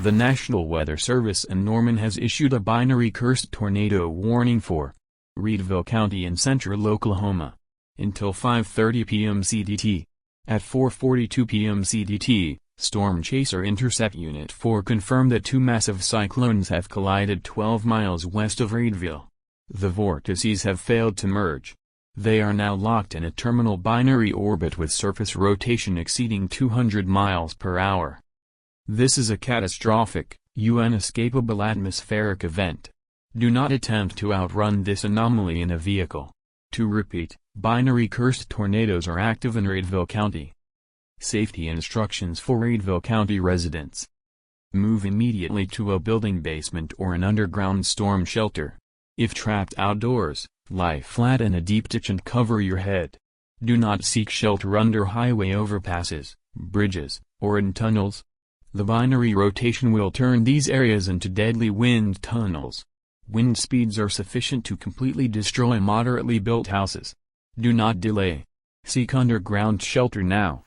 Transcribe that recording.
The National Weather Service in Norman has issued a binary cursed tornado warning for Redville County in central Oklahoma until 5:30 p.m. CDT. At 4:42 p.m. CDT, Storm Chaser Intercept Unit 4 confirmed that two massive cyclones have collided 12 miles west of Redville. The vortices have failed to merge. They are now locked in a terminal binary orbit with surface rotation exceeding 200 miles per hour. This is a catastrophic, unescapable atmospheric event. Do not attempt to outrun this anomaly in a vehicle. To repeat, binary cursed tornadoes are active in Redville County. Safety instructions for Redville County residents. Move immediately to a building basement or an underground storm shelter. If trapped outdoors, lie flat in a deep ditch and cover your head. Do not seek shelter under highway overpasses, bridges, or in tunnels. The binary rotation will turn these areas into deadly wind tunnels. Wind speeds are sufficient to completely destroy moderately built houses. Do not delay. Seek underground shelter now.